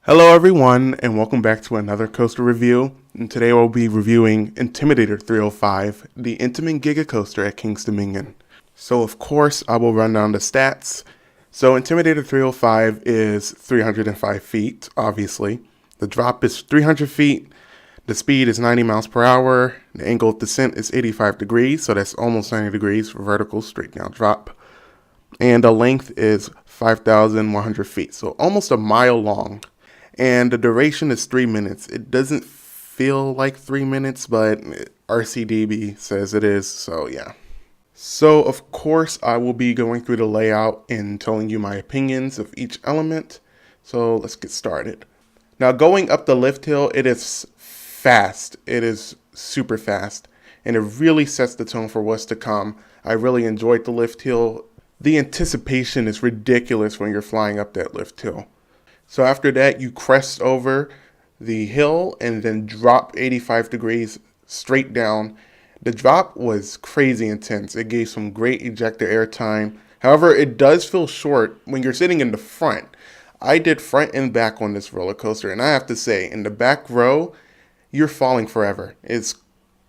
Hello everyone, and welcome back to another coaster review. And today we'll be reviewing Intimidator 305, the Intamin giga coaster at King's Dominion. So of course, I will run down the stats. So Intimidator 305 is 305 feet, obviously. The drop is 300 feet. The speed is 90 miles per hour. The angle of descent is 85 degrees, so that's almost 90 degrees for vertical straight down drop. And the length is 5,100 feet, so almost a mile long. And the duration is 3 minutes. It doesn't feel like 3 minutes, but RCDB says it is, so yeah. So of course I will be going through the layout and telling you my opinions of each element. So let's get started. Now going up the lift hill, it is fast. It is super fast. And it really sets the tone for what's to come. I really enjoyed the lift hill. The anticipation is ridiculous when you're flying up that lift hill. So after that, you crest over the hill and then drop 85 degrees straight down. The drop was crazy intense. It gave some great ejector air time. However, it does feel short when you're sitting in the front. I did front and back on this roller coaster, and I have to say, in the back row, you're falling forever. It's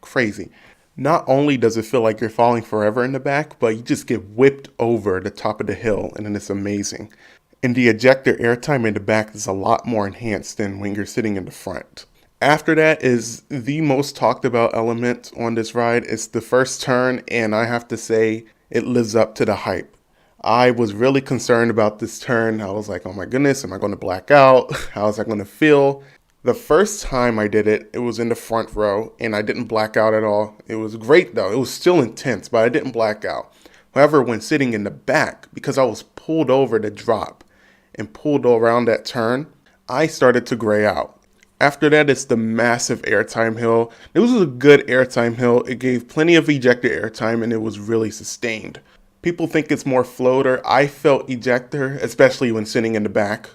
crazy. Not only does it feel like you're falling forever in the back, but you just get whipped over the top of the hill, and then it's amazing. And the ejector airtime in the back is a lot more enhanced than when you're sitting in the front. After that is the most talked about element on this ride. It's the first turn, and I have to say it lives up to the hype. I was really concerned about this turn. I was like, oh my goodness, am I going to black out? How is that going to feel? The first time I did it, it was in the front row, and I didn't black out at all. It was great though. It was still intense, but I didn't black out. However, when sitting in the back, because I was pulled over the drop and pulled around that turn, I started to gray out. After that, it's the massive airtime hill. It was a good airtime hill. It gave plenty of ejector airtime and it was really sustained. People think it's more floater. I felt ejector, especially when sitting in the back.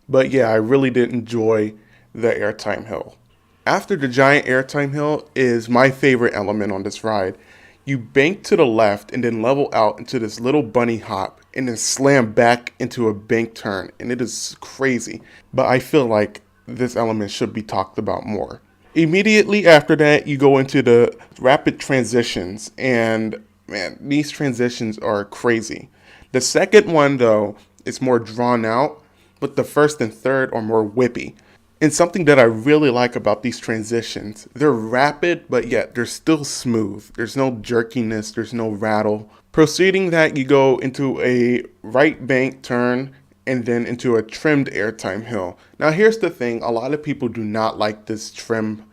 But yeah, I really did enjoy the airtime hill. After the giant airtime hill is my favorite element on this ride. You bank to the left and then level out into this little bunny hop and then slam back into a bank turn, and it is crazy. But I feel like this element should be talked about more. Immediately after that, you go into the rapid transitions, and man, these transitions are crazy. The second one though is more drawn out, but the first and third are more whippy. And something that I really like about these transitions, they're rapid, but yet they're still smooth. There's no jerkiness, there's no rattle. Proceeding that, you go into a right bank turn and then into a trimmed airtime hill. Now here's the thing, a lot of people do not like this trim,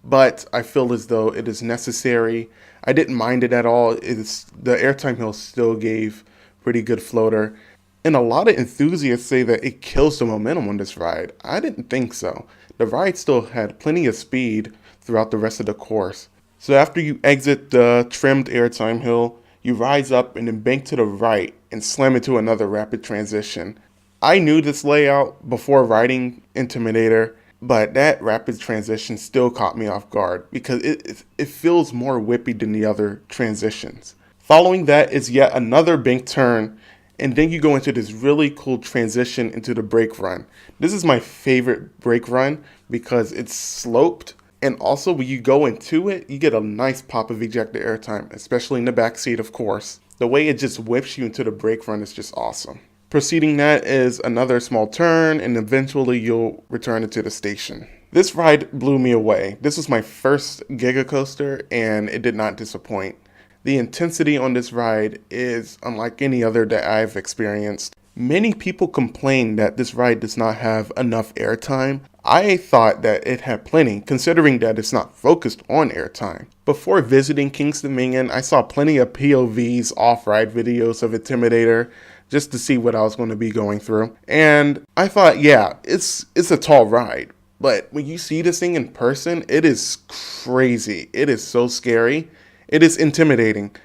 but I feel as though it is necessary. I didn't mind it at all. The airtime hill still gave pretty good floater. And a lot of enthusiasts say that it kills the momentum on this ride. I didn't think so. The ride still had plenty of speed throughout the rest of the course. So after you exit the trimmed airtime hill, you rise up and then bank to the right and slam into another rapid transition. I knew this layout before riding Intimidator, but that rapid transition still caught me off guard because it feels more whippy than the other transitions. Following that is yet another bank turn, and then you go into this really cool transition into the brake run. This is my favorite brake run because it's sloped. And also when you go into it, you get a nice pop of ejector airtime, especially in the back seat, of course. The way it just whips you into the brake run is just awesome. Preceding that is another small turn, and eventually you'll return into the station. This ride blew me away. This was my first giga coaster, and it did not disappoint. The intensity on this ride is unlike any other that I've experienced. Many people complain that this ride does not have enough airtime. I thought that it had plenty, considering that it's not focused on airtime. Before visiting King's Dominion, I saw plenty of POVs, off-ride videos of Intimidator, just to see what I was going to be going through. And I thought, yeah, it's a tall ride. But when you see this thing in person, it is crazy. It is so scary. It is intimidating,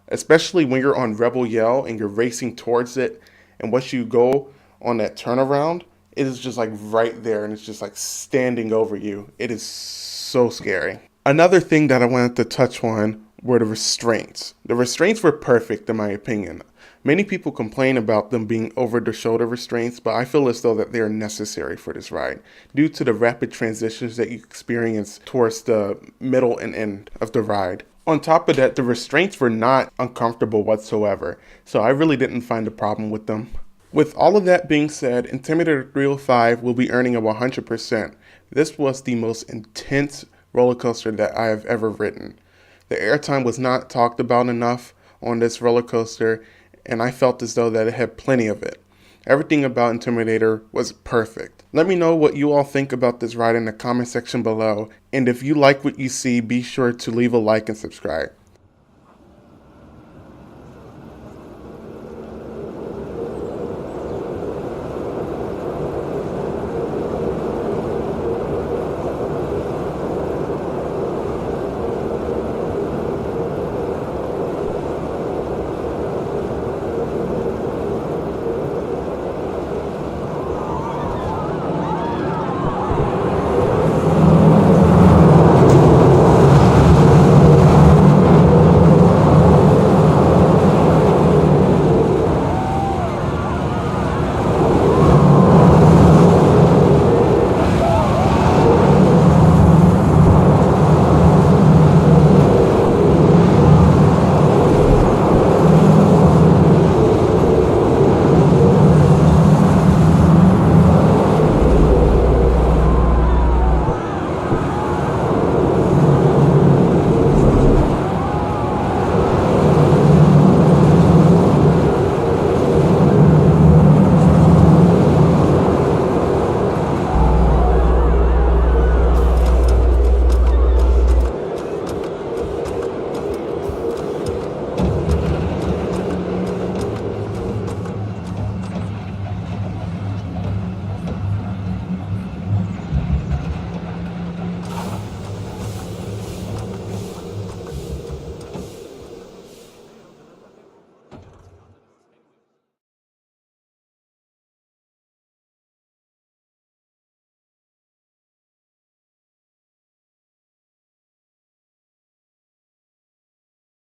especially when you're on Rebel Yell and you're racing towards it. And once you go on that turnaround, it is just like right there and it's just like standing over you. It is so scary. Another thing that I wanted to touch on were the restraints. The restraints were perfect in my opinion. Many people complain about them being over the shoulder restraints, but I feel as though that they are necessary for this ride due to the rapid transitions that you experience towards the middle and end of the ride. On top of that, the restraints were not uncomfortable whatsoever, so I really didn't find a problem with them. With all of that being said, Intimidator 305 will be earning a 100%. This was the most intense roller coaster that I have ever ridden. The airtime was not talked about enough on this roller coaster, and I felt as though that it had plenty of it. Everything about Intimidator was perfect. Let me know what you all think about this ride in the comment section below, and if you like what you see, be sure to leave a like and subscribe.